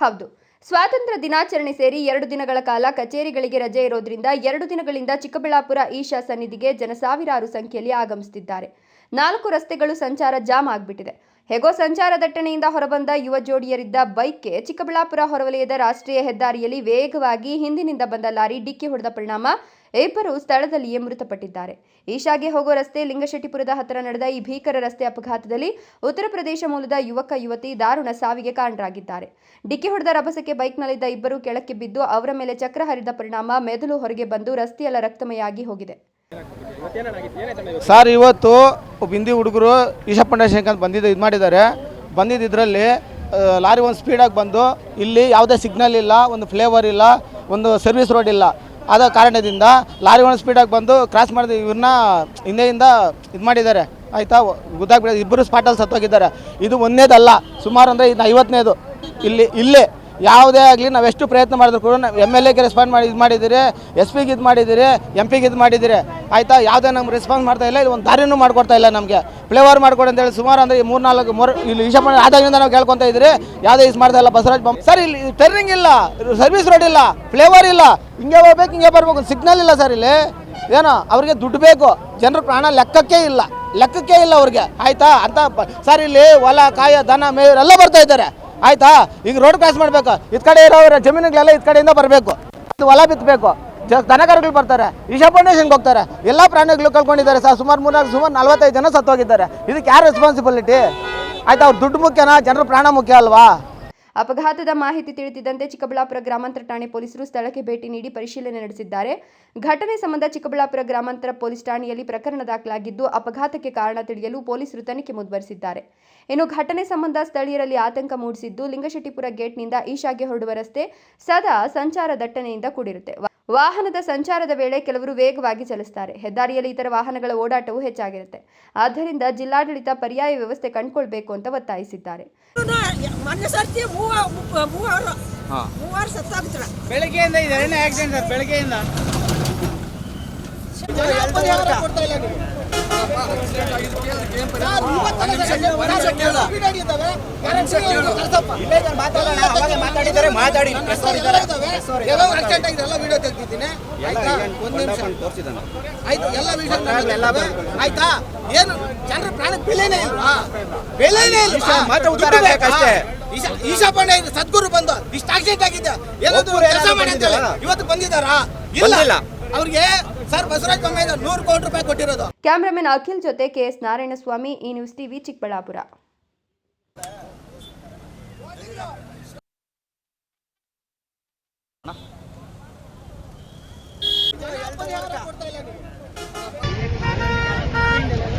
ಹೌದು, ಸ್ವಾತಂತ್ರ್ಯ ದಿನಾಚರಣೆ ಸೇರಿ 2 ದಿನಗಳ ಕಾಲ ಕಚೇರಿಗಳಿಗೆ ರಜೆ ಇರೋದ್ರಿಂದ 2 ದಿನಗಳಿಂದ ಚಿಕ್ಕಬಳ್ಳಾಪುರ ಈಶಾ ಸನ್ನಿಧಿಗೆ ಜನಸಾವಿರಾರು ಸಂಖ್ಯೆಯಲ್ಲಿ ಆಗಮಿಸುತ್ತಿದ್ದಾರೆ. 4 ರಸ್ತೆಗಳು ಸಂಚಾರ ಜಾಮ್ ಆಗಿಬಿಟ್ಟಿದೆ. ಹೇಗೋ ಸಂಚಾರ ದಟ್ಟಣೆಯಿಂದ ಹೊರಬಂದ ಯುವ ಜೋಡಿಯರಿದ್ದ ಬೈಕ್ಗೆ ಚಿಕ್ಕಬಳ್ಳಾಪುರ ಹೊರವಲಯದ ರಾಷ್ಟ್ರೀಯ ಹೆದ್ದಾರಿಯಲ್ಲಿ ವೇಗವಾಗಿ ಹಿಂದಿನಿಂದ ಬಂದ ಲಾರಿ ಡಿಕ್ಕಿ ಹೊಡೆದ ಪರಿಣಾಮ ಇಬ್ಬರು ಸ್ಥಳದಲ್ಲಿಯೇ ಮೃತಪಟ್ಟಿದ್ದಾರೆ. ಈಶಾಗೆ ಹೋಗೋ ರಸ್ತೆ ಲಿಂಗಶೆಟ್ಟಿಪುರದ ಹತ್ತಿರ ನಡೆದ ಈ ಭೀಕರ ರಸ್ತೆ ಅಪಘಾತದಲ್ಲಿ ಉತ್ತರ ಪ್ರದೇಶ ಮೂಲದ ಯುವಕ-ಯುವತಿ ದಾರುಣ ಸಾವಿಗೆ ಕಾರಣರಾಗಿದ್ದಾರೆ. ಡಿಕ್ಕಿ ಹೊಡೆದ ರಭಸಕ್ಕೆ ಬೈಕ್ನಲ್ಲಿದ್ದ ಇಬ್ಬರು ಕೆಳಕ್ಕೆ ಬಿದ್ದು ಅವರ ಮೇಲೆ ಚಕ್ರ ಹರಿದ ಪರಿಣಾಮ ಮೆದುಳು ಹೊರಗೆ ಬಂದು ರಸ್ತೆಯೆಲ್ಲ ರಕ್ತಮಯವಾಗಿ ಹೋಗಿದೆ. ಸರ್, ಇವತ್ತು ಬಿಂದಿ ಹುಡುಗರು ಈಶಾ ಫೌಂಡೇಶನ್ ಅಂತ ಬಂದಿದ್ದಾರೆ. ಬಂದಿದ್ದರಲ್ಲಿ ಲಾರಿ ಒಂದು ಸ್ಪೀಡಾಗಿ ಬಂದು ಇಲ್ಲಿ ಯಾವುದೇ ಸಿಗ್ನಲ್ ಇಲ್ಲ, ಒಂದು ಫ್ಲೇವರ್ ಇಲ್ಲ, ಒಂದು ಸರ್ವಿಸ್ ರೋಡ್ ಇಲ್ಲ. ಆದ ಕಾರಣದಿಂದ ಲಾರಿ ಒಂದು ಸ್ಪೀಡಾಗಿ ಬಂದು ಕ್ರಾಸ್ ಮಾಡಿದ ಇವ್ರನ್ನ ಹಿಂದೆಯಿಂದ ಇದು ಮಾಡಿದ್ದಾರೆ. ಆಯಿತಾ, ಗೊತ್ತಾಗ್ಬಿಟ್ಟು ಇಬ್ಬರು ಸ್ಪಾಟಲ್ಲಿ ಸತ್ತೋಗಿದ್ದಾರೆ. ಇದು ಒಂದೇದಲ್ಲ, ಸುಮಾರು ಅಂದರೆ ಇದು 50ನೇದು. ಇಲ್ಲೇ ಯಾವುದೇ ಆಗಲಿ ನಾವು ಎಷ್ಟು ಪ್ರಯತ್ನ ಮಾಡಿದ್ರು ಕೂಡ MLAಗೆ ರೆಸ್ಪಾನ್ಸ್ ಮಾಡಿ ಇದು ಮಾಡಿದ್ದೀರಿ, SP ಗೆ ಇದು ಮಾಡಿದ್ದೀರಿ, MP ಗೆ ಇದು ಮಾಡಿದ್ದೀರಿ. ಆಯಿತಾ, ಯಾವುದೇ ನಮ್ಗೆ ರೆಸ್ಪಾನ್ಸ್ ಮಾಡ್ತಾ ಇಲ್ಲ. ಇಲ್ಲಿ ಒಂದು ದಾರಿನೂ ಮಾಡ್ಕೊಡ್ತಾ ಇಲ್ಲ, ನಮಗೆ ಫ್ಲೇವರ್ ಮಾಡ್ಕೊಡಿ ಅಂತೇಳಿ ಸುಮಾರು ಅಂದರೆ 3-4 ಇಲ್ಲಿ ಈಶಾ ಆದಾಗಿಂದ ನಾವು ಕೇಳ್ಕೊತಾ ಇದ್ದೀರಿ. ಯಾವುದೇ ಯೂಸ್ ಮಾಡ್ತಾ ಇಲ್ಲ. ಬಸವರಾಜ್ ಸರ್, ಇಲ್ಲಿ ಟರ್ನಿಂಗ್ ಇಲ್ಲ, ಸರ್ವಿಸ್ ರೋಡ್ ಇಲ್ಲ, ಫ್ಲೇವರ್ ಇಲ್ಲ, ಹಿಂಗೆ ಹೋಗ್ಬೇಕು ಹಿಂಗೆ ಬರಬೇಕು, ಸಿಗ್ನಲ್ ಇಲ್ಲ ಸರ್. ಇಲ್ಲಿ ಏನೋ ಅವ್ರಿಗೆ ದುಡ್ಡು ಬೇಕು, ಜನರ ಪ್ರಾಣ ಲೆಕ್ಕಕ್ಕೆ ಇಲ್ಲ ಅವ್ರಿಗೆ. ಆಯಿತಾ ಅಂತ ಸರ್, ಇಲ್ಲಿ ಹೊಲ ಕಾಯ ದನ ಮೇಯವರೆಲ್ಲ ಬರ್ತಾ ಇದ್ದಾರೆ. ಆಯಿತಾ, ಈಗ ರೋಡ್ ಕ್ರಾಸ್ ಮಾಡಬೇಕು, ಇದು ಕಡೆ ಇರೋರ ಜಮೀನುಗಳೆಲ್ಲ ಇದು ಕಡೆಯಿಂದ ಬರಬೇಕು, ಹೊಲ ಬಿತ್ತಬೇಕು, ದನಕರುಗಳು ಬರ್ತಾರೆ, ಈಶಾ ಫೌಂಡೇಶನ್ಗೆ ಹೋಗ್ತಾರೆ, ಎಲ್ಲ ಪ್ರಾಣಿಗಳು ಕಳ್ಕೊಂಡಿದ್ದಾರೆ ಸರ್. ಸುಮಾರು 45 ಜನ ಸತ್ತೋಗಿದ್ದಾರೆ. ಇದಕ್ಕೆ ಯಾರು ರೆಸ್ಪಾನ್ಸಿಬಿಲಿಟಿ? ಆಯ್ತಾ, ಅವ್ರ ದುಡ್ಡು ಮುಖ್ಯನಾ, ಜನರ ಪ್ರಾಣ ಮುಖ್ಯ ಅಲ್ವಾ? ಅಪಘಾತದ ಮಾಹಿತಿ ತಿಳಿದಿದ್ದಂತೆ ಚಿಕ್ಕಬಳ್ಳಾಪುರ ಗ್ರಾಮಾಂತರ ಠಾಣೆ ಪೊಲೀಸರು ಸ್ಥಳಕ್ಕೆ ಭೇಟಿ ನೀಡಿ ಪರಿಶೀಲನೆ ನಡೆಸಿದ್ದಾರೆ. ಘಟನೆ ಸಂಬಂಧ ಚಿಕ್ಕಬಳ್ಳಾಪುರ ಗ್ರಾಮಾಂತರ ಪೊಲೀಸ್ ಠಾಣೆಯಲ್ಲಿ ಪ್ರಕರಣ ದಾಖಲಾಗಿದ್ದು ಅಪಘಾತಕ್ಕೆ ಕಾರಣ ತಿಳಿಯಲು ಪೊಲೀಸರು ತನಿಖೆ ಮುಂದುವರೆಸಿದ್ದಾರೆ. ಇನ್ನು ಘಟನೆ ಸಂಬಂಧ ಸ್ಥಳೀಯರಲ್ಲಿ ಆತಂಕ ಮೂಡಿಸಿದ್ದು ಲಿಂಗಶೆಟ್ಟಿಪುರ ಗೇಟ್ನಿಂದ ಈಶಾಗೆ ಹೊರಡುವ ರಸ್ತೆ ಸದಾ ಸಂಚಾರ ದಟ್ಟಣೆಯಿಂದ ಕೂಡಿರುತ್ತೆ. ವಾಹನದ ಸಂಚಾರದ ವೇಳೆ ಕೆಲವರು ವೇಗವಾಗಿ ಚಲಿಸುತ್ತಾರೆ. ಹೆದ್ದಾರಿಯಲ್ಲಿ ಇತರ ವಾಹನಗಳ ಓಡಾಟವೂ ಹೆಚ್ಚಾಗಿರುತ್ತೆ. ಆದ್ದರಿಂದ ಜಿಲ್ಲಾಡಳಿತ ಪರ್ಯಾಯ ವ್ಯವಸ್ಥೆ ಕಂಡುಕೊಳ್ಬೇಕು ಅಂತ ಒತ್ತಾಯಿಸಿದ್ದಾರೆ. ಬೆಳಗ್ಗೆಯಿಂದ ಇದು 2ನೇ ಆಕ್ಸಿಡೆಂಟ್ ಸರ್. ಬೆಳಗ್ಗೆಯಿಂದ ಆಯ್ತಾ, ಏನು ಜನರ ಪ್ರಾಣಕ್ಕೆ ಬೆಲೆನೇ ಇಲ್ಲ. ಈಶಾ ಪಾಂಡೆ ಸದ್ಗುರು ಬಂದು ಇಷ್ಟು ಆಕ್ಸಿಡೆಂಟ್ ಆಗಿದೆ, ಏನಾದ್ರು ಕೆಲಸ ಮಾಡಿ ಅಂತ ಹೇಳಿ ಇವತ್ತು ಬಂದಿದ್ದಾರಾ? ಇಲ್ಲ. ಅವ್ರಿಗೆ ಸರ್ ಬಸವರಾಜ ಬೊಮ್ಮಾಯಿ 100 ಕೋಟಿ ರೂಪಾಯಿ ಕೊಟ್ಟಿರೋದು. ಕ್ಯಾಮರಾಮನ್ ಅಖಿಲ್ ಜೊತೆ KS ನಾರಾಯಣಸ್ವಾಮಿ, ಈ ನ್ಯೂಸ್ TV, ಚಿಕ್ಕಬಳ್ಳಾಪುರ.